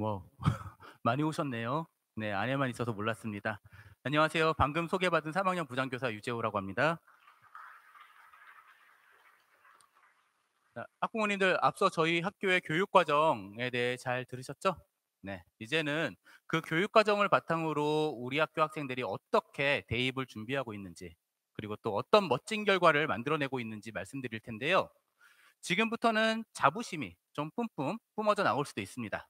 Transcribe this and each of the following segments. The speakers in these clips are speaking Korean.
와우. 많이 오셨네요. 네, 안에만 있어서 몰랐습니다. 안녕하세요. 방금 소개받은 3학년 부장교사 유재호라고 합니다. 자, 학부모님들 앞서 저희 학교의 교육 과정에 대해 잘 들으셨죠? 네, 이제는 그 교육 과정을 바탕으로 우리 학교 학생들이 어떻게 대입을 준비하고 있는지, 그리고 또 어떤 멋진 결과를 만들어내고 있는지 말씀드릴 텐데요. 지금부터는 자부심이 좀 뿜뿜 뿜어져 나올 수도 있습니다.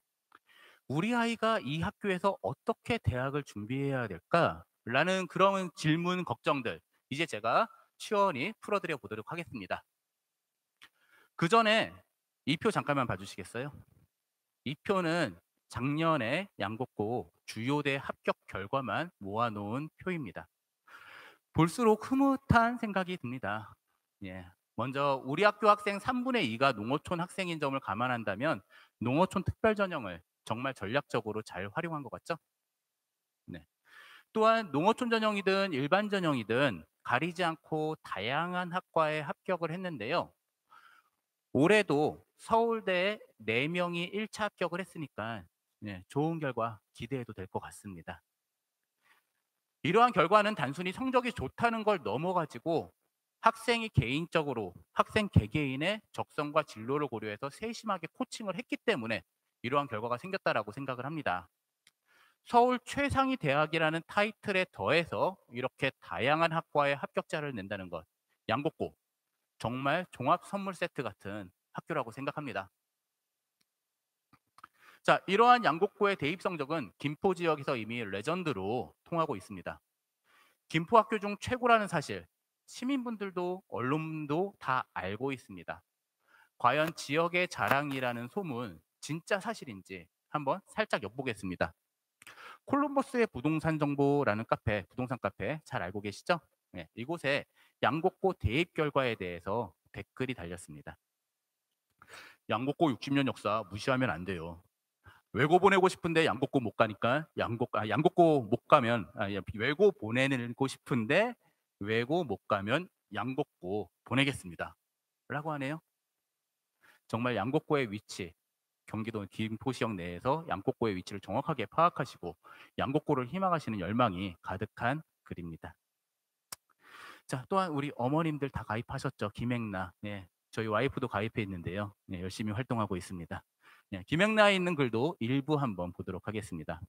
우리 아이가 이 학교에서 어떻게 대학을 준비해야 될까? 라는 그런 질문, 걱정들, 이제 제가 시원히 풀어드려 보도록 하겠습니다. 그 전에 이 표 잠깐만 봐주시겠어요? 이 표는 작년에 양곡고 주요대 합격 결과만 모아놓은 표입니다. 볼수록 흐뭇한 생각이 듭니다. 예. 먼저 우리 학교 학생 3분의 2가 농어촌 학생인 점을 감안한다면 농어촌 특별전형을 정말 전략적으로 잘 활용한 것 같죠? 네. 또한 농어촌 전형이든 일반 전형이든 가리지 않고 다양한 학과에 합격을 했는데요. 올해도 서울대에 4명이 1차 합격을 했으니까 좋은 결과 기대해도 될 것 같습니다. 이러한 결과는 단순히 성적이 좋다는 걸 넘어가지고 학생이 개인적으로 학생 개개인의 적성과 진로를 고려해서 세심하게 코칭을 했기 때문에 이러한 결과가 생겼다라고 생각을 합니다. 서울 최상위 대학이라는 타이틀에 더해서 이렇게 다양한 학과의 합격자를 낸다는 것, 양곡고 정말 종합 선물 세트 같은 학교라고 생각합니다. 자, 이러한 양곡고의 대입 성적은 김포 지역에서 이미 레전드로 통하고 있습니다. 김포 학교 중 최고라는 사실, 시민분들도 언론도 다 알고 있습니다. 과연 지역의 자랑이라는 소문 진짜 사실인지 한번 살짝 엿보겠습니다. 콜럼버스의 부동산 정보라는 카페, 부동산 카페 잘 알고 계시죠? 네, 이곳에 양곡고 대입 결과에 대해서 댓글이 달렸습니다. 양곡고 60년 역사 무시하면 안 돼요. 외고 보내고 싶은데 양곡고 못 가니까 양곡고 못 가면 외고 보내고 싶은데 외고 못 가면 양곡고 보내겠습니다. 라고 하네요. 정말 양곡고의 위치, 경기도 김포시역 내에서 양곡고의 위치를 정확하게 파악하시고 양곡고를 희망하시는 열망이 가득한 글입니다. 자, 또한 우리 어머님들 다 가입하셨죠. 김행나. 네, 저희 와이프도 가입해 있는데요. 네, 열심히 활동하고 있습니다. 네, 김행나에 있는 글도 일부 한번 보도록 하겠습니다.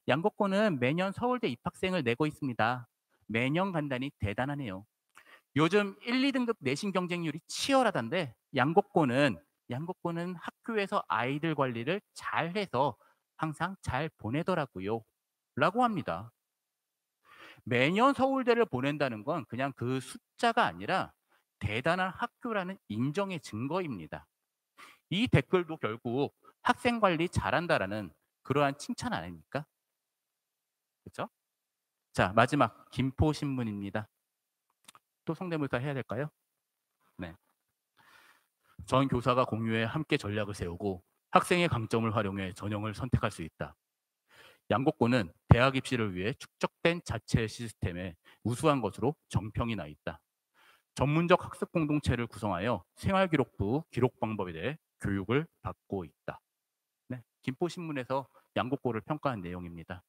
양곡고는 매년 서울대 입학생을 내고 있습니다. 매년 간다니 대단하네요. 요즘 1, 2등급 내신 경쟁률이 치열하던데 양곡고는 학교에서 아이들 관리를 잘해서 항상 잘 보내더라고요. 라고 합니다. 매년 서울대를 보낸다는 건 그냥 그 숫자가 아니라 대단한 학교라는 인정의 증거입니다. 이 댓글도 결국 학생 관리 잘한다라는 그러한 칭찬 아닙니까? 그렇죠? 자, 마지막 김포신문입니다. 또 성대모사 해야 될까요? 네. 전 교사가 공유해 함께 전략을 세우고 학생의 강점을 활용해 전형을 선택할 수 있다. 양곡고는 대학 입시를 위해 축적된 자체 시스템에 우수한 것으로 정평이 나 있다. 전문적 학습 공동체를 구성하여 생활기록부 기록 방법에 대해 교육을 받고 있다. 네, 김포신문에서 양곡고를 평가한 내용입니다.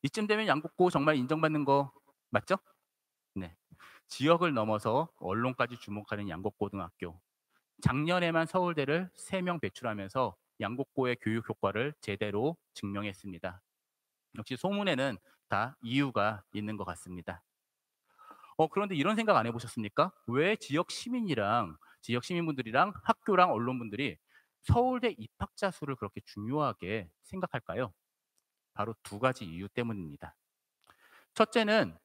이쯤 되면 양곡고 정말 인정받는 거 맞죠? 네. 지역을 넘어서 언론까지 주목하는 양곡고등학교. 작년에만 서울대를 3명 배출하면서 양곡고의 교육 효과를 제대로 증명했습니다. 역시 소문에는 다 이유가 있는 것 같습니다. 그런데 이런 생각 안 해보셨습니까? 왜 지역 시민분들이랑 학교랑 언론분들이 서울대 입학자 수를 그렇게 중요하게 생각할까요? 바로 두 가지 이유 때문입니다. 첫째는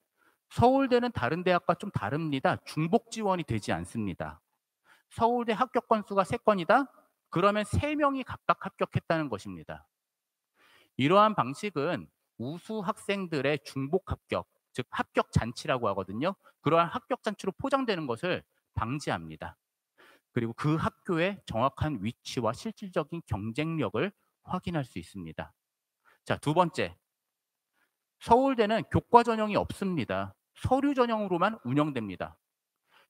서울대는 다른 대학과 좀 다릅니다. 중복 지원이 되지 않습니다. 서울대 합격 건수가 3건이다? 그러면 3명이 각각 합격했다는 것입니다. 이러한 방식은 우수 학생들의 중복 합격, 즉 합격 잔치라고 하거든요. 그러한 합격 잔치로 포장되는 것을 방지합니다. 그리고 그 학교의 정확한 위치와 실질적인 경쟁력을 확인할 수 있습니다. 자, 두 번째. 서울대는 교과 전형이 없습니다. 서류 전형으로만 운영됩니다.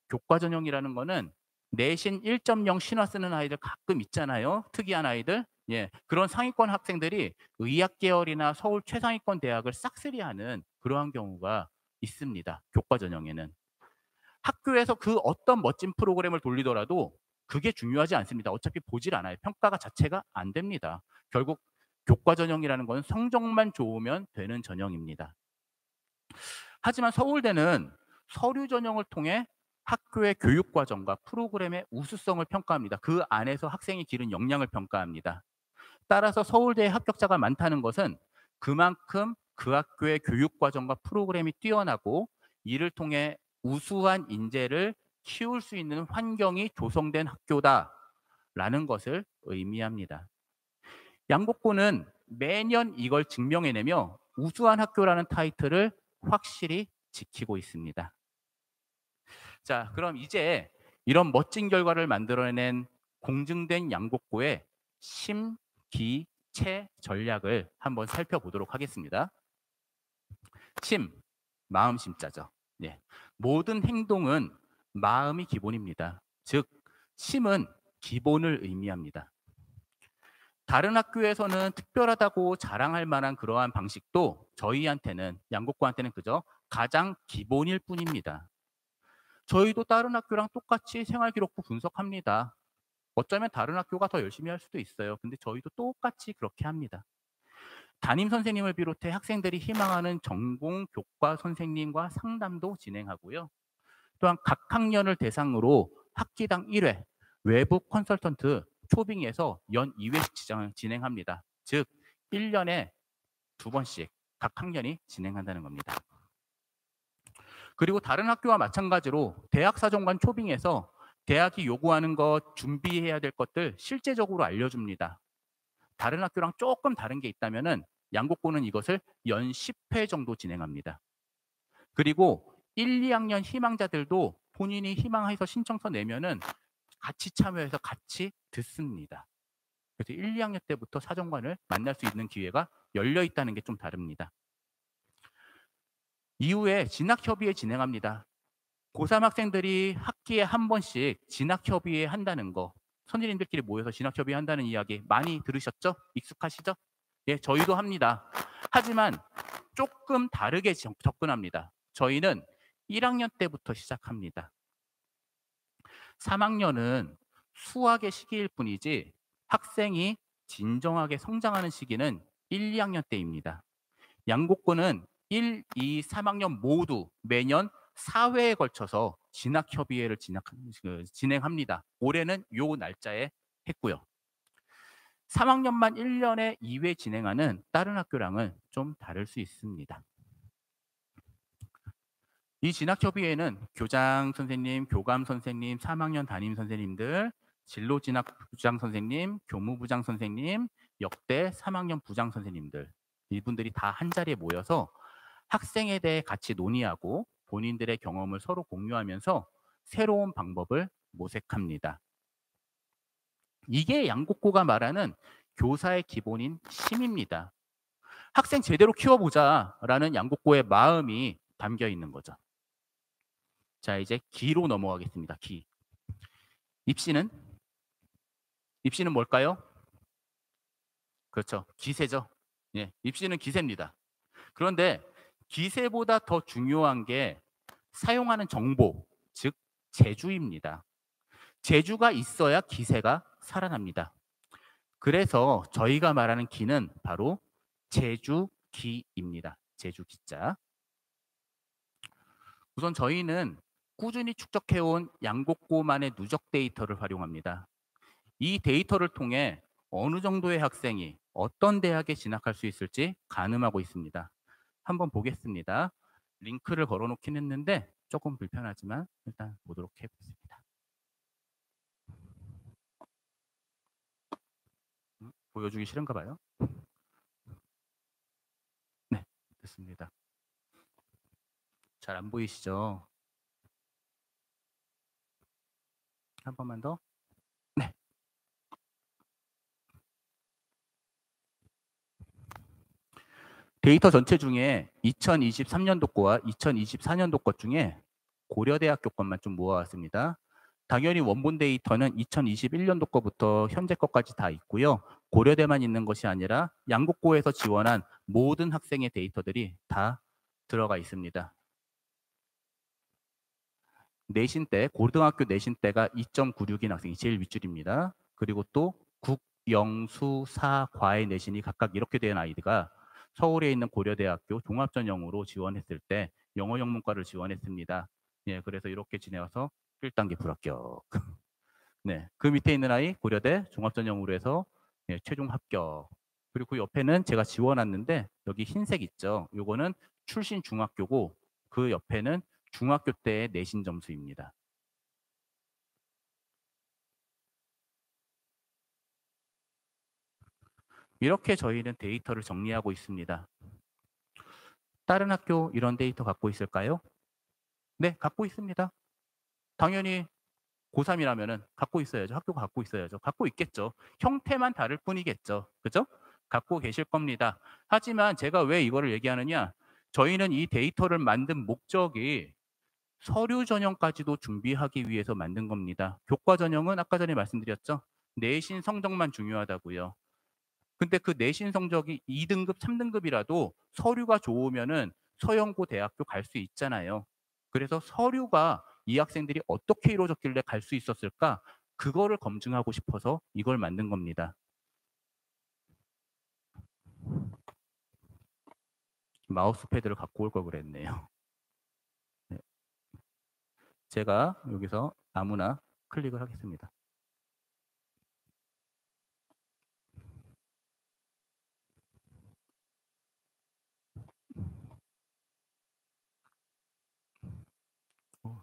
교과 전형이라는 거는 내신 1.0 신화 쓰는 아이들 가끔 있잖아요. 특이한 아이들. 예, 그런 상위권 학생들이 의학 계열이나 서울 최상위권 대학을 싹쓸이하는 그러한 경우가 있습니다. 교과 전형에는. 학교에서 그 어떤 멋진 프로그램을 돌리더라도 그게 중요하지 않습니다. 어차피 보질 않아요. 평가가 자체가 안 됩니다. 결국 교과 전형이라는 건 성적만 좋으면 되는 전형입니다. 하지만 서울대는 서류 전형을 통해 학교의 교육 과정과 프로그램의 우수성을 평가합니다. 그 안에서 학생이 기른 역량을 평가합니다. 따라서 서울대에 합격자가 많다는 것은 그만큼 그 학교의 교육 과정과 프로그램이 뛰어나고 이를 통해 우수한 인재를 키울 수 있는 환경이 조성된 학교다라는 것을 의미합니다. 양곡고는 매년 이걸 증명해내며 우수한 학교라는 타이틀을 확실히 지키고 있습니다. 자, 그럼 이제 이런 멋진 결과를 만들어낸 공증된 양곡고의 심기체 전략을 한번 살펴보도록 하겠습니다. 심, 마음 심자죠. 예. 모든 행동은 마음이 기본입니다. 즉, 심은 기본을 의미합니다. 다른 학교에서는 특별하다고 자랑할 만한 그러한 방식도 저희한테는, 양곡고한테는 그저 가장 기본일 뿐입니다. 저희도 다른 학교랑 똑같이 생활기록부 분석합니다. 어쩌면 다른 학교가 더 열심히 할 수도 있어요. 근데 저희도 똑같이 그렇게 합니다. 담임 선생님을 비롯해 학생들이 희망하는 전공 교과 선생님과 상담도 진행하고요. 또한 각 학년을 대상으로 학기당 1회 외부 컨설턴트 초빙에서 연 2회씩 진행합니다. 즉 1년에 2번씩 각 학년이 진행한다는 겁니다. 그리고 다른 학교와 마찬가지로 대학사정관 초빙에서 대학이 요구하는 것, 준비해야 될 것들 실제적으로 알려줍니다. 다른 학교랑 조금 다른 게 있다면은 양곡고는 이것을 연 10회 정도 진행합니다. 그리고 1, 2학년 희망자들도 본인이 희망해서 신청서 내면은 같이 참여해서 같이 듣습니다. 그래서 1, 2학년 때부터 사정관을 만날 수 있는 기회가 열려 있다는 게 좀 다릅니다. 이후에 진학협의회 진행합니다. 고3 학생들이 학기에 한 번씩 진학협의회 한다는 거, 선생님들끼리 모여서 진학협의회 한다는 이야기 많이 들으셨죠? 익숙하시죠? 예, 저희도 합니다. 하지만 조금 다르게 접근합니다. 저희는 1학년 때부터 시작합니다. 3학년은 수학의 시기일 뿐이지 학생이 진정하게 성장하는 시기는 1, 2학년 때입니다. 양곡고는 1, 2, 3학년 모두 매년 4회에 걸쳐서 진학협의회를 진행합니다. 올해는 요 날짜에 했고요. 3학년만 1년에 2회 진행하는 다른 학교랑은 좀 다를 수 있습니다. 이 진학협의회는 교장 선생님, 교감 선생님, 3학년 담임 선생님들, 진로진학 부장 선생님, 교무부장 선생님, 역대 3학년 부장 선생님들, 이분들이 다 한자리에 모여서 학생에 대해 같이 논의하고 본인들의 경험을 서로 공유하면서 새로운 방법을 모색합니다. 이게 양곡고가 말하는 교사의 기본인 심입니다. 학생 제대로 키워보자라는 양곡고의 마음이 담겨 있는 거죠. 자, 이제 기로 넘어가겠습니다. 기. 입시는 뭘까요? 그렇죠. 기세죠. 예, 입시는 기세입니다. 그런데 기세보다 더 중요한 게 사용하는 정보, 즉 재주입니다. 재주가 있어야 기세가 살아납니다. 그래서 저희가 말하는 기는 바로 재주기입니다. 재주기자. 우선 저희는 꾸준히 축적해온 양곡고만의 누적 데이터를 활용합니다. 이 데이터를 통해 어느 정도의 학생이 어떤 대학에 진학할 수 있을지 가늠하고 있습니다. 한번 보겠습니다. 링크를 걸어놓긴 했는데 조금 불편하지만 일단 보도록 해보겠습니다. 보여주기 싫은가 봐요. 네, 됐습니다. 잘 안 보이시죠? 한 번만 더. 네. 데이터 전체 중에 2023년도 거와 2024년도 것 중에 고려대학교 것만 좀 모아왔습니다. 당연히 원본 데이터는 2021년도 거부터 현재 것까지 다 있고요. 고려대만 있는 것이 아니라 양곡고에서 지원한 모든 학생의 데이터들이 다 들어가 있습니다. 내신 때, 고등학교 내신 때가 2.96인 학생이 제일 윗줄입니다. 그리고 또 국, 영, 수, 사, 과의 내신이 각각 이렇게 된 아이가 서울에 있는 고려대학교 종합전형으로 지원했을 때 영어 영문과를 지원했습니다. 예, 그래서 이렇게 지내서 1단계 불합격. 네, 그 밑에 있는 아이 고려대 종합전형으로 해서 예, 최종 합격. 그리고 그 옆에는 제가 지워놨는데 여기 흰색 있죠. 요거는 출신 중학교고 그 옆에는 중학교 때의 내신 점수입니다. 이렇게 저희는 데이터를 정리하고 있습니다. 다른 학교 이런 데이터 갖고 있을까요? 네, 갖고 있습니다. 당연히 고3이라면은 갖고 있어야죠. 학교가 갖고 있어야죠. 갖고 있겠죠. 형태만 다를 뿐이겠죠. 그죠? 갖고 계실 겁니다. 하지만 제가 왜 이거를 얘기하느냐? 저희는 이 데이터를 만든 목적이 서류 전형까지도 준비하기 위해서 만든 겁니다. 교과 전형은 아까 전에 말씀드렸죠. 내신 성적만 중요하다고요. 근데 그 내신 성적이 2등급, 3등급이라도 서류가 좋으면은 서영고 대학교 갈 수 있잖아요. 그래서 서류가 이 학생들이 어떻게 이루어졌길래 갈 수 있었을까? 그거를 검증하고 싶어서 이걸 만든 겁니다. 마우스 패드를 갖고 올 걸 그랬네요. 네. 제가 여기서 아무나 클릭을 하겠습니다.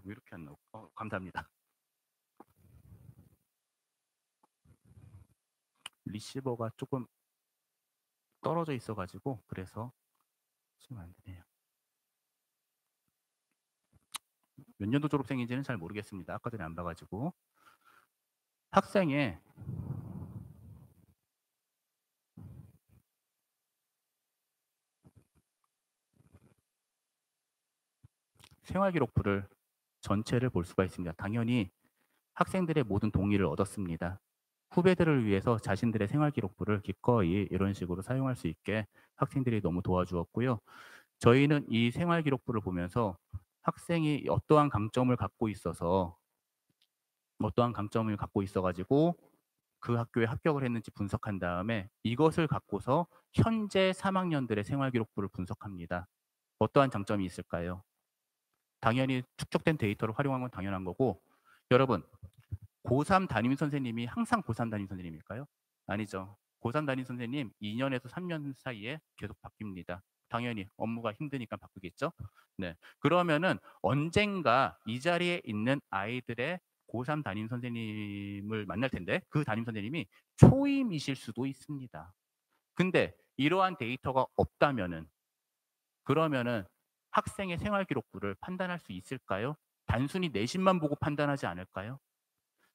왜 이렇게 안 나오고? 감사합니다. 리시버가 조금 떨어져 있어가지고 그래서 지금 안 되네요. 몇 년도 졸업생인지는 잘 모르겠습니다. 아까 전에 안 봐가지고. 학생의 생활기록부를 전체를 볼 수가 있습니다. 당연히 학생들의 모든 동의를 얻었습니다. 후배들을 위해서 자신들의 생활기록부를 기꺼이 이런 식으로 사용할 수 있게 학생들이 너무 도와주었고요. 저희는 이 생활기록부를 보면서 학생이 어떠한 강점을 갖고 있어가지고 그 학교에 합격을 했는지 분석한 다음에 이것을 갖고서 현재 3학년들의 생활기록부를 분석합니다. 어떠한 장점이 있을까요? 당연히 축적된 데이터를 활용한 건 당연한 거고, 여러분 고3 담임 선생님이 항상 고3 담임 선생님일까요? 아니죠. 고3 담임 선생님 2년에서 3년 사이에 계속 바뀝니다. 당연히 업무가 힘드니까 바꾸겠죠. 네. 그러면은 언젠가 이 자리에 있는 아이들의 고3 담임 선생님을 만날 텐데 그 담임 선생님이 초임이실 수도 있습니다. 근데 이러한 데이터가 없다면은 그러면은 학생의 생활 기록부를 판단할 수 있을까요? 단순히 내신만 보고 판단하지 않을까요?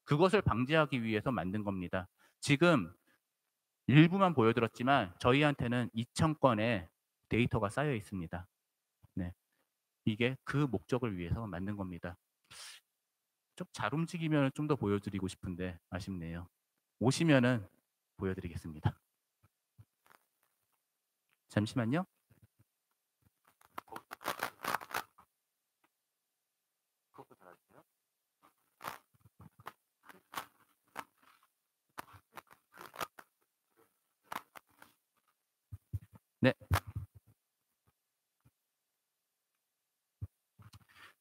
그것을 방지하기 위해서 만든 겁니다. 지금 일부만 보여드렸지만 저희한테는 2,000건의 데이터가 쌓여 있습니다. 네. 이게 그 목적을 위해서 만든 겁니다. 좀 잘 움직이면 좀 더 보여드리고 싶은데 아쉽네요. 오시면은 보여드리겠습니다. 잠시만요. 네.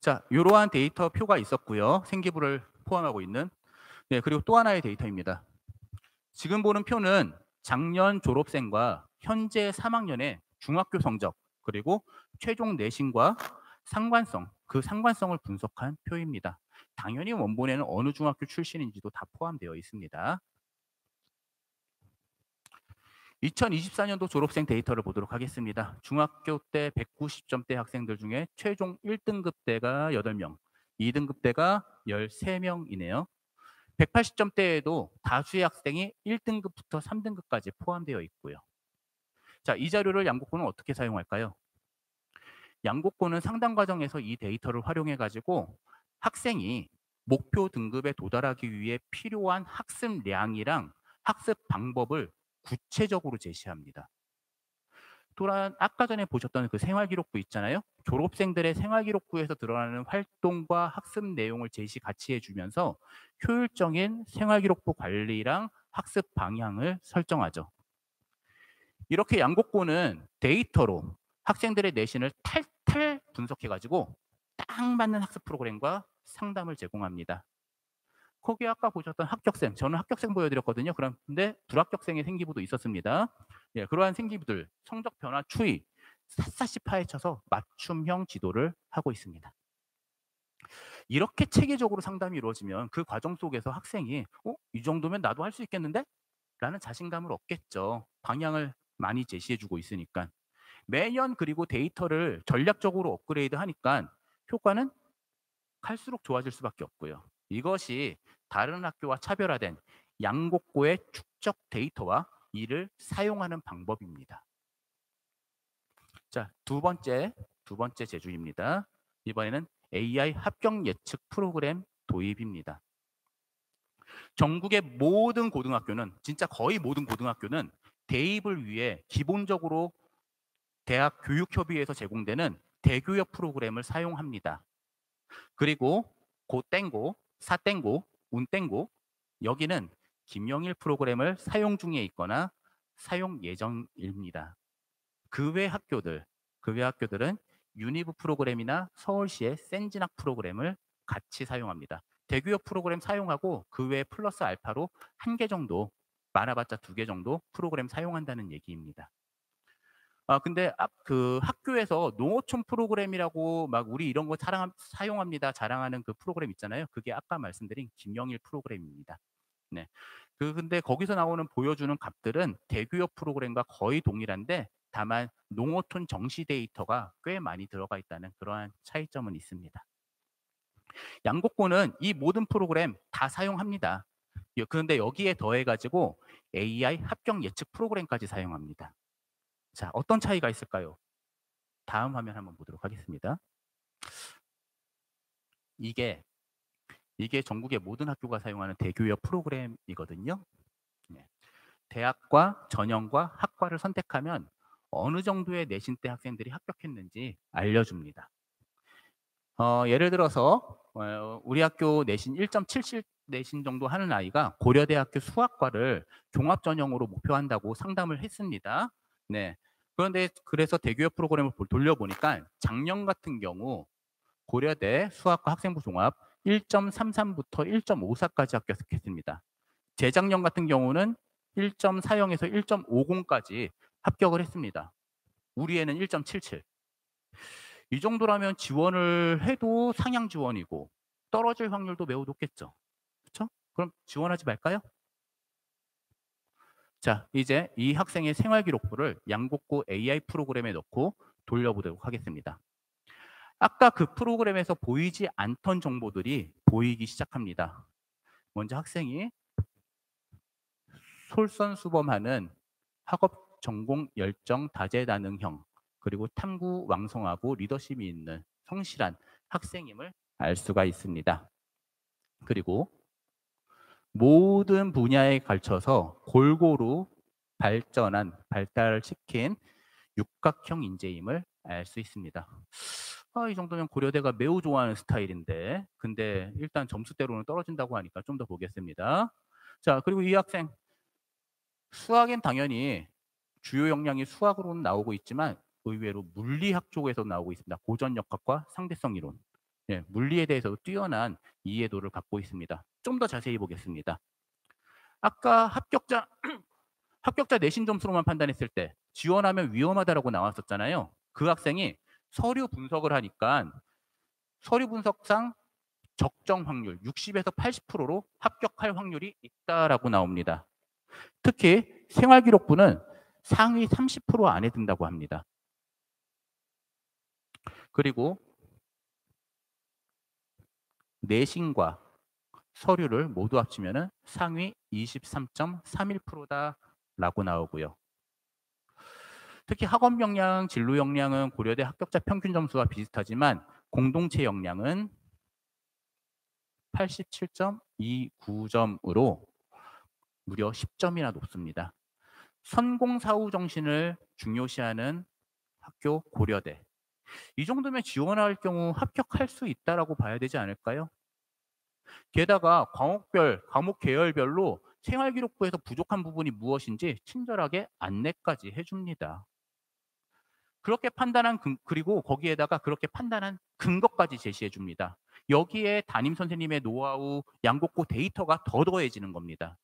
자, 이러한 데이터 표가 있었고요. 생기부를 포함하고 있는. 네, 그리고 또 하나의 데이터입니다. 지금 보는 표는 작년 졸업생과 현재 3학년의 중학교 성적 그리고 최종 내신과 상관성, 그 상관성을 분석한 표입니다. 당연히 원본에는 어느 중학교 출신인지도 다 포함되어 있습니다. 2024년도 졸업생 데이터를 보도록 하겠습니다. 중학교 때 190점대 학생들 중에 최종 1등급대가 8명, 2등급대가 13명이네요. 180점대에도 다수의 학생이 1등급부터 3등급까지 포함되어 있고요. 자, 이 자료를 양곡고는 어떻게 사용할까요? 양곡고는 상담 과정에서 이 데이터를 활용해 가지고 학생이 목표 등급에 도달하기 위해 필요한 학습량이랑 학습 방법을 구체적으로 제시합니다. 또한 아까 전에 보셨던 그 생활기록부 있잖아요. 졸업생들의 생활기록부에서 드러나는 활동과 학습 내용을 제시 같이 해주면서 효율적인 생활기록부 관리랑 학습 방향을 설정하죠. 이렇게 양곡부는 데이터로 학생들의 내신을 탈탈 분석해가지고 딱 맞는 학습 프로그램과 상담을 제공합니다. 거기 아까 보셨던 합격생, 저는 합격생 보여드렸거든요. 그런데 불합격생의 생기부도 있었습니다. 예, 그러한 생기부들 성적 변화 추이 샅샅이 파헤쳐서 맞춤형 지도를 하고 있습니다. 이렇게 체계적으로 상담이 이루어지면 그 과정 속에서 학생이 이 정도면 나도 할 수 있겠는데? 라는 자신감을 얻겠죠. 방향을 많이 제시해 주고 있으니까. 매년 그리고 데이터를 전략적으로 업그레이드 하니까 효과는 갈수록 좋아질 수밖에 없고요. 이것이 다른 학교와 차별화된 양곡고의 축적 데이터와 이를 사용하는 방법입니다. 자, 두 번째 제주입니다. 이번에는 AI 합격 예측 프로그램 도입입니다. 전국의 모든 고등학교는, 진짜 거의 모든 고등학교는 대입을 위해 기본적으로 대학 교육협의회에서 제공되는 대교역 프로그램을 사용합니다. 그리고 고땡고, 사땡고, 운땡고, 여기는 김영일 프로그램을 사용 중에 있거나 사용 예정입니다. 그 외 학교들은 유니브 프로그램이나 서울시의 센진학 프로그램을 같이 사용합니다. 대교역 프로그램 사용하고 그 외에 플러스 알파로 1개 정도, 많아봤자 2개 정도 프로그램 사용한다는 얘기입니다. 근데 그 학교에서 농어촌 프로그램이라고 막 우리 이런 거 사용합니다 자랑하는 그 프로그램 있잖아요. 그게 아까 말씀드린 김영일 프로그램입니다. 네. 근데 거기서 나오는 보여주는 값들은 대교역 프로그램과 거의 동일한데 다만 농어촌 정시 데이터가 꽤 많이 들어가 있다는 그러한 차이점은 있습니다. 양곡고는 이 모든 프로그램 다 사용합니다. 그런데 여기에 더해 가지고 AI 합격 예측 프로그램까지 사용합니다. 자, 어떤 차이가 있을까요? 다음 화면 한번 보도록 하겠습니다. 이게 전국의 모든 학교가 사용하는 대교역 프로그램이거든요. 네. 대학과 전형과 학과를 선택하면 어느 정도의 내신 때 학생들이 합격했는지 알려줍니다. 예를 들어서 우리 학교 내신 1.77 내신 정도 하는 아이가 고려대학교 수학과를 종합전형으로 목표한다고 상담을 했습니다. 네. 그런데 그래서 대교역 프로그램을 돌려보니까 작년 같은 경우 고려대 수학과 학생부 종합 1.33부터 1.54까지 합격했습니다. 재작년 같은 경우는 1.40에서 1.50까지 합격을 했습니다. 우리 애는 1.77. 이 정도라면 지원을 해도 상향 지원이고 떨어질 확률도 매우 높겠죠. 그렇죠? 그럼 지원하지 말까요? 자, 이제 이 학생의 생활기록부를 양곡고 AI 프로그램에 넣고 돌려보도록 하겠습니다. 아까 그 프로그램에서 보이지 않던 정보들이 보이기 시작합니다. 먼저 학생이 솔선수범하는 학업 전공 열정 다재다능형, 그리고 탐구 왕성하고 리더십이 있는 성실한 학생임을 알 수가 있습니다. 그리고 모든 분야에 걸쳐서 골고루 발달시킨 육각형 인재임을 알 수 있습니다. 이 정도면 고려대가 매우 좋아하는 스타일인데, 근데 일단 점수대로는 떨어진다고 하니까 좀 더 보겠습니다. 자, 그리고 이 학생 수학엔 당연히 주요 역량이 수학으로는 나오고 있지만 의외로 물리학 쪽에서 나오고 있습니다. 고전역학과 상대성 이론. 예, 물리에 대해서도 뛰어난 이해도를 갖고 있습니다. 좀 더 자세히 보겠습니다. 아까 합격자 내신 점수로만 판단했을 때 지원하면 위험하다라고 나왔었잖아요. 그 학생이 서류 분석을 하니까 서류 분석상 적정 확률 60에서 80%로 합격할 확률이 있다라고 나옵니다. 특히 생활기록부는 상위 30% 안에 든다고 합니다. 그리고 내신과 서류를 모두 합치면 상위 23.31%다라고 나오고요. 특히 학업 역량, 진로 역량은 고려대 합격자 평균 점수와 비슷하지만 공동체 역량은 87.29점으로 무려 10점이나 높습니다. 선공사후 정신을 중요시하는 학교 고려대. 이 정도면 지원할 경우 합격할 수 있다라고 봐야 되지 않을까요? 게다가 과목 계열별로 생활기록부에서 부족한 부분이 무엇인지 친절하게 안내까지 해 줍니다. 그렇게 판단한 그리고 거기에다가 그렇게 판단한 근거까지 제시해 줍니다. 여기에 담임 선생님의 노하우, 양곡고 데이터가 더 더해지는 겁니다.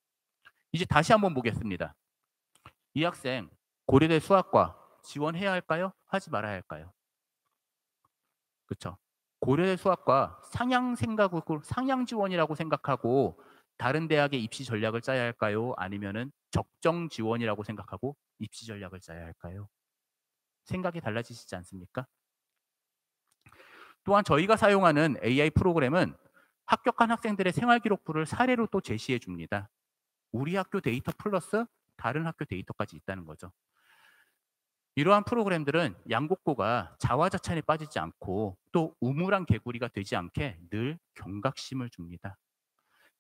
이제 다시 한번 보겠습니다. 이 학생 고려대 수학과 지원해야 할까요? 하지 말아야 할까요? 그쵸. 고려대 수학과 상향 지원이라고 생각하고 다른 대학의 입시 전략을 짜야 할까요? 아니면은 적정 지원이라고 생각하고 입시 전략을 짜야 할까요? 생각이 달라지시지 않습니까? 또한 저희가 사용하는 AI 프로그램은 합격한 학생들의 생활 기록부를 사례로 또 제시해 줍니다. 우리 학교 데이터 플러스 다른 학교 데이터까지 있다는 거죠. 이러한 프로그램들은 양곡고가 자화자찬에 빠지지 않고 또 우물안 개구리가 되지 않게 늘 경각심을 줍니다.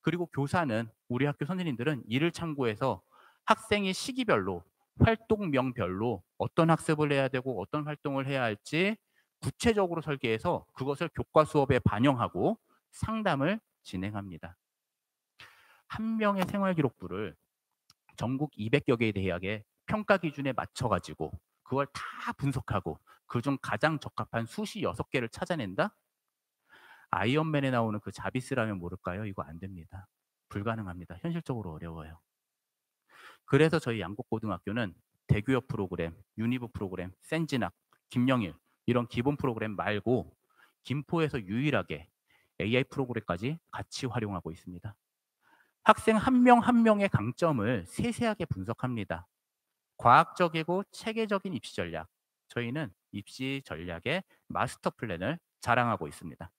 그리고 교사는 우리 학교 선생님들은 이를 참고해서 학생의 시기별로 활동명별로 어떤 학습을 해야 되고 어떤 활동을 해야 할지 구체적으로 설계해서 그것을 교과 수업에 반영하고 상담을 진행합니다. 한 명의 생활 기록부를 전국 200여 개의 대학의 평가 기준에 맞춰 가지고 그걸 다 분석하고 그중 가장 적합한 수시 6개를 찾아낸다? 아이언맨에 나오는 그 자비스라면 모를까요? 이거 안 됩니다. 불가능합니다. 현실적으로 어려워요. 그래서 저희 양곡고등학교는 대교협 프로그램, 유니브 프로그램, 센진학, 김영일 이런 기본 프로그램 말고 김포에서 유일하게 AI 프로그램까지 같이 활용하고 있습니다. 학생 한 명 한 명의 강점을 세세하게 분석합니다. 과학적이고 체계적인 입시 전략. 저희는 입시 전략의 마스터 플랜을 자랑하고 있습니다.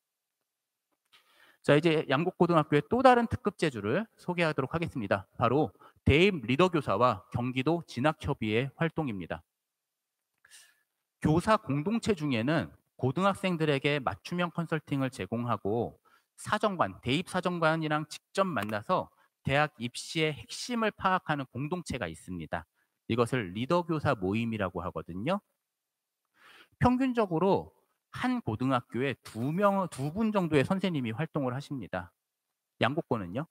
자, 이제 양곡고등학교의 또 다른 특급 제주를 소개하도록 하겠습니다. 바로 대입 리더 교사와 경기도 진학협의회 활동입니다. 교사 공동체 중에는 고등학생들에게 맞춤형 컨설팅을 제공하고 사정관, 대입 사정관이랑 직접 만나서 대학 입시의 핵심을 파악하는 공동체가 있습니다. 이것을 리더 교사 모임이라고 하거든요. 평균적으로 한 고등학교에 두 분 정도의 선생님이 활동을 하십니다. 양곡고는요,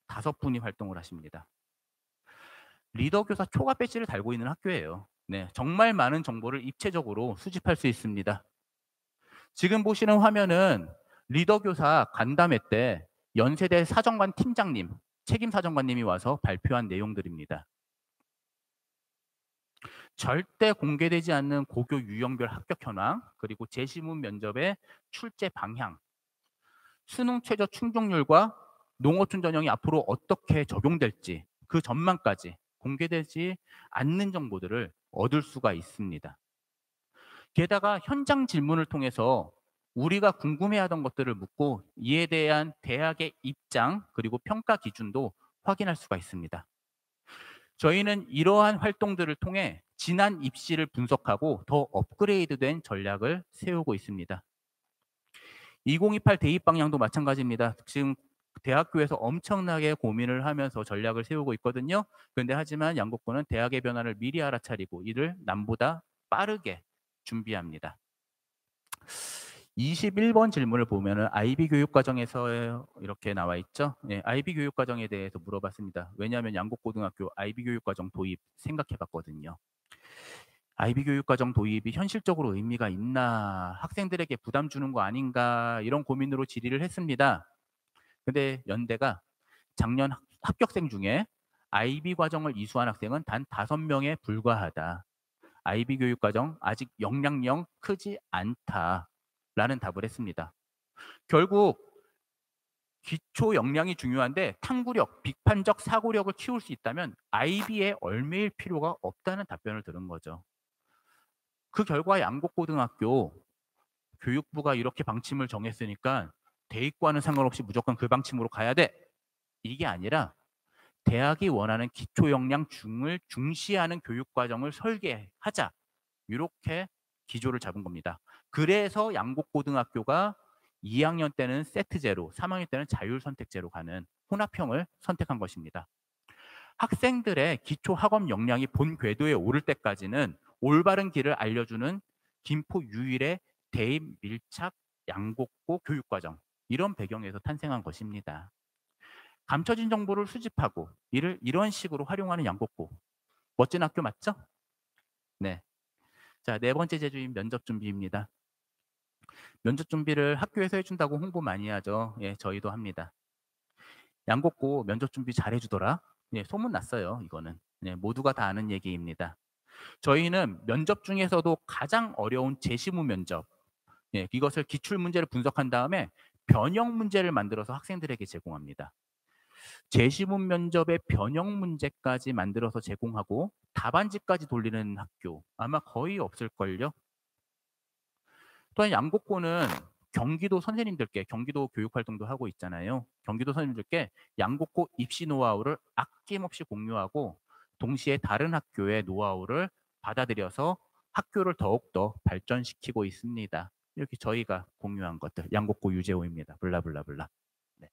5분이 활동을 하십니다. 리더 교사 초과 배지를 달고 있는 학교예요. 네, 정말 많은 정보를 입체적으로 수집할 수 있습니다. 지금 보시는 화면은 리더 교사 간담회 때 연세대 사정관 팀장님, 책임 사정관님이 와서 발표한 내용들입니다. 절대 공개되지 않는 고교 유형별 합격 현황, 그리고 재시문 면접의 출제 방향, 수능 최저 충족률과 농어촌 전형이 앞으로 어떻게 적용될지 그 전망까지 공개되지 않는 정보들을 얻을 수가 있습니다. 게다가 현장 질문을 통해서 우리가 궁금해하던 것들을 묻고 이에 대한 대학의 입장 그리고 평가 기준도 확인할 수가 있습니다. 저희는 이러한 활동들을 통해 지난 입시를 분석하고 더 업그레이드된 전략을 세우고 있습니다. 2028 대입 방향도 마찬가지입니다. 지금 대학교에서 엄청나게 고민을 하면서 전략을 세우고 있거든요. 그런데 하지만 양곡고는 대학의 변화를 미리 알아차리고 이를 남보다 빠르게 준비합니다. 21번 질문을 보면은 IB 교육과정에서 이렇게 나와 있죠. 네, IB 교육과정에 대해서 물어봤습니다. 왜냐하면 양곡고등학교 IB 교육과정 도입 생각해봤거든요. IB 교육과정 도입이 현실적으로 의미가 있나, 학생들에게 부담 주는 거 아닌가 이런 고민으로 질의를 했습니다. 근데 연대가 작년 합격생 중에 IB 과정을 이수한 학생은 단 5명에 불과하다. IB 교육과정 아직 영향력 크지 않다라는 답을 했습니다. 결국 기초 역량이 중요한데 탐구력, 비판적 사고력을 키울 수 있다면 IB에 얽매일 필요가 없다는 답변을 들은 거죠. 그 결과 양곡고등학교 교육부가 이렇게 방침을 정했으니까 대입과는 상관없이 무조건 그 방침으로 가야 돼. 이게 아니라 대학이 원하는 기초 역량 중을 중시하는 교육 과정을 설계하자. 이렇게 기조를 잡은 겁니다. 그래서 양곡고등학교가 2학년 때는 세트제로, 3학년 때는 자율선택제로 가는 혼합형을 선택한 것입니다. 학생들의 기초 학업 역량이 본 궤도에 오를 때까지는 올바른 길을 알려주는 김포 유일의 대입 밀착 양곡고 교육과정, 이런 배경에서 탄생한 것입니다. 감춰진 정보를 수집하고 이를 이런 식으로 활용하는 양곡고, 멋진 학교 맞죠? 네. 자, 네 번째 제주인 면접 준비입니다. 면접 준비를 학교에서 해준다고 홍보 많이 하죠. 예, 저희도 합니다. 양곡고 면접 준비 잘해주더라. 예, 소문 났어요. 이거는. 네, 모두가 다 아는 얘기입니다. 저희는 면접 중에서도 가장 어려운 제시문 면접, 예, 이것을 기출 문제를 분석한 다음에 변형 문제를 만들어서 학생들에게 제공합니다. 제시문 면접의 변형 문제까지 만들어서 제공하고 답안지까지 돌리는 학교 아마 거의 없을걸요. 또한 양곡고는 경기도 선생님들께, 경기도 교육활동도 하고 있잖아요. 경기도 선생님들께 양곡고 입시 노하우를 아낌없이 공유하고 동시에 다른 학교의 노하우를 받아들여서 학교를 더욱더 발전시키고 있습니다. 이렇게 저희가 공유한 것들, 양곡고 유재호입니다. 블라블라블라. 네.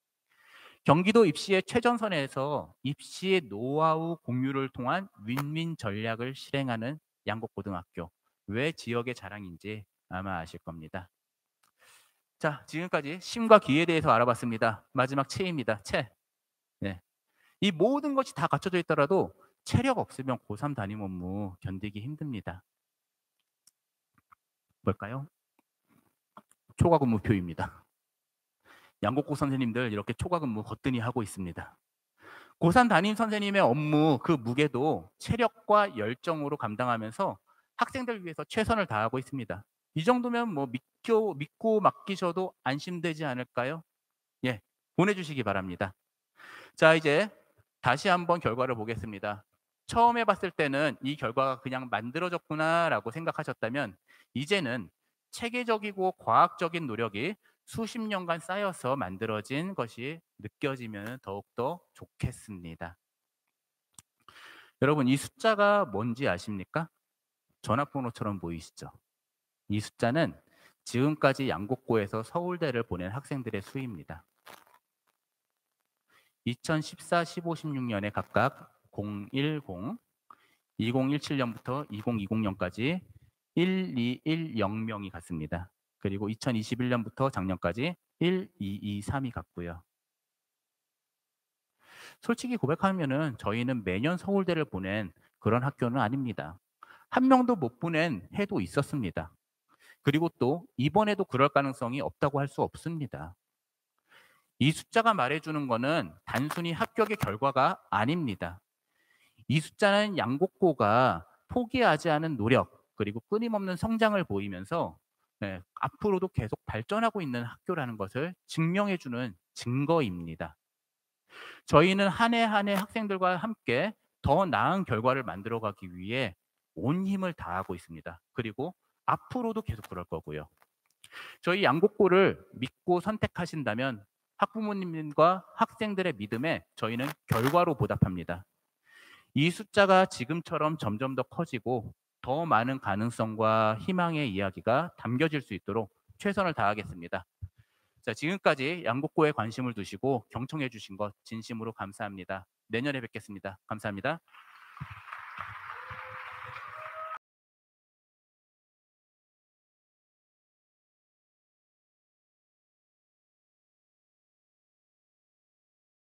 경기도 입시의 최전선에서 입시의 노하우 공유를 통한 윈윈 전략을 실행하는 양곡고등학교. 왜 지역의 자랑인지 아마 아실 겁니다. 자, 지금까지 심과 기에 대해서 알아봤습니다. 마지막 체입니다. 체. 네. 이 모든 것이 다 갖춰져 있더라도 체력 없으면 고3 담임 업무 견디기 힘듭니다. 뭘까요? 초과 근무표입니다. 양곡고 선생님들 이렇게 초과 근무 거뜬히 하고 있습니다. 고3 담임 선생님의 업무 그 무게도 체력과 열정으로 감당하면서 학생들 위해서 최선을 다하고 있습니다. 이 정도면 뭐 믿고 맡기셔도 안심되지 않을까요? 예, 보내주시기 바랍니다. 자, 이제 다시 한번 결과를 보겠습니다. 처음에 봤을 때는 이 결과가 그냥 만들어졌구나라고 생각하셨다면 이제는 체계적이고 과학적인 노력이 수십 년간 쌓여서 만들어진 것이 느껴지면 더욱더 좋겠습니다. 여러분, 이 숫자가 뭔지 아십니까? 전화번호처럼 보이시죠? 이 숫자는 지금까지 양곡고에서 서울대를 보낸 학생들의 수입니다. 2014, 15, 16년에 각각 010, 2017년부터 2020년까지 1210명이 갔습니다. 그리고 2021년부터 작년까지 1223이 갔고요. 솔직히 고백하면은 저희는 매년 서울대를 보낸 그런 학교는 아닙니다. 한 명도 못 보낸 해도 있었습니다. 그리고 또 이번에도 그럴 가능성이 없다고 할 수 없습니다. 이 숫자가 말해주는 거는 단순히 합격의 결과가 아닙니다. 이 숫자는 양곡고가 포기하지 않은 노력 그리고 끊임없는 성장을 보이면서 앞으로도 계속 발전하고 있는 학교라는 것을 증명해주는 증거입니다. 저희는 한 해 한 해 학생들과 함께 더 나은 결과를 만들어가기 위해 온 힘을 다하고 있습니다. 그리고 앞으로도 계속 그럴 거고요. 저희 양곡고를 믿고 선택하신다면 학부모님과 학생들의 믿음에 저희는 결과로 보답합니다. 이 숫자가 지금처럼 점점 더 커지고 더 많은 가능성과 희망의 이야기가 담겨질 수 있도록 최선을 다하겠습니다. 자, 지금까지 양곡고에 관심을 두시고 경청해 주신 것 진심으로 감사합니다. 내년에 뵙겠습니다. 감사합니다.